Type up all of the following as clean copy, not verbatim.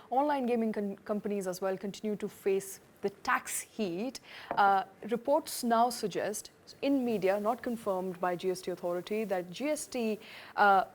online gaming companies as well continue to face the tax heat. Reports now suggest, in media, not confirmed by GST authority, that GST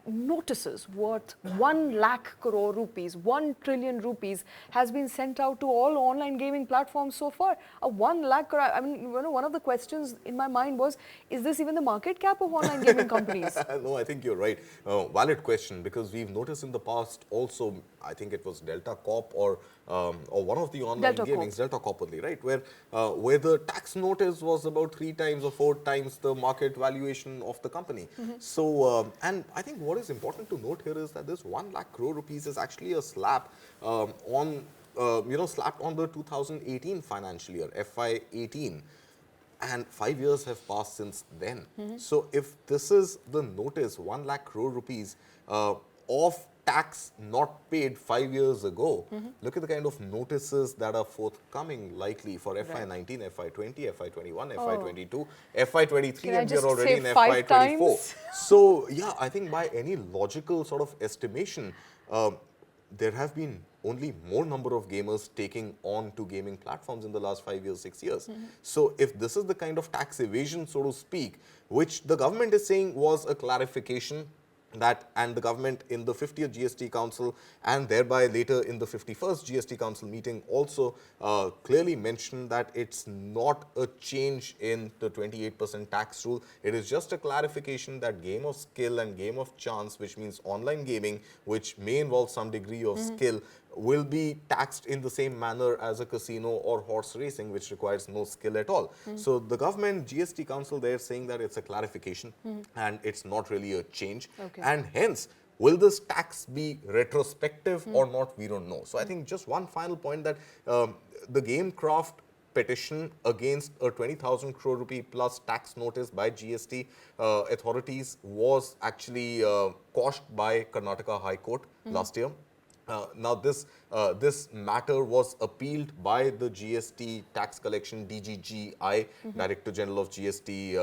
notices worth 1 lakh crore rupees, 1 trillion rupees has been sent out to all online gaming platforms so far. 1 lakh crore, I mean, one of the questions in my mind was, is this even the market cap of online gaming companies? No, I think you're right. Valid question, because we've noticed in the past also, I think it was Delta Corp or one of the online gamings, Delta Corp only, right, where the tax notice was about 3 times or 4 times the market valuation of the company. So, and I think what is important to note here is that this 1 lakh crore rupees is actually a slap slapped on the 2018 financial year, FY18. And 5 years have passed since then. So if this is the notice, 1 lakh crore rupees of tax not paid 5 years ago, look at the kind of notices that are forthcoming likely for FY19, FY20, FY21, FY22, FY23, and we are already in FY24. So yeah, I think by any logical sort of estimation, there have been only more number of gamers taking on to gaming platforms in the last 5 years, 6 years. So if this is the kind of tax evasion, so to speak, which the government is saying was a clarification, that and the government in the 50th GST Council and thereby later in the 51st GST Council meeting also clearly mentioned that it's not a change in the 28% tax rule. It is just a clarification that game of skill and game of chance, which means online gaming, which may involve some degree of skill, will be taxed in the same manner as a casino or horse racing, which requires no skill at all. So the government, GST Council, they're saying that it's a clarification and it's not really a change. And hence, will this tax be retrospective or not? We don't know. So I think just one final point, that the GamesCraft petition against a 20,000 crore rupee plus tax notice by GST authorities was actually quashed by Karnataka High Court last year. Now this matter was appealed by the GST tax collection DGGI, Director General of GST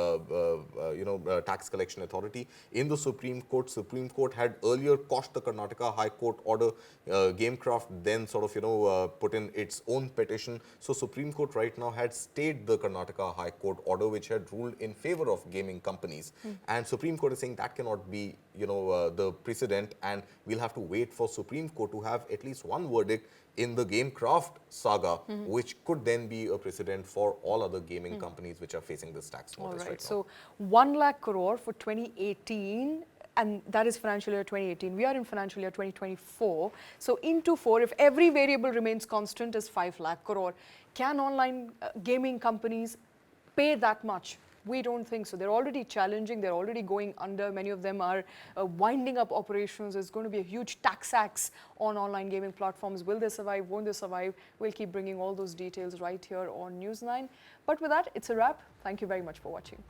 tax collection authority, in the Supreme Court. Supreme Court had earlier quashed the Karnataka High Court order. GamesCraft then sort of put in its own petition. So Supreme Court right now had stayed the Karnataka High Court order, which had ruled in favor of gaming companies, and Supreme Court is saying that cannot be the precedent, and we'll have to wait for Supreme Court to have at least one verdict in the GamesCraft saga, which could then be a precedent for all other gaming companies which are facing this tax notice right now. So 1 lakh crore for 2018, and that is financial year 2018. We are in financial year 2024. So into 4, if every variable remains constant, is 5 lakh crore. Can online gaming companies pay that much? We don't think so. They're already challenging. They're already going under. Many of them are winding up operations. There's going to be a huge tax axe on online gaming platforms. Will they survive? Won't they survive? We'll keep bringing all those details right here on News 9. But with that, it's a wrap. Thank you very much for watching.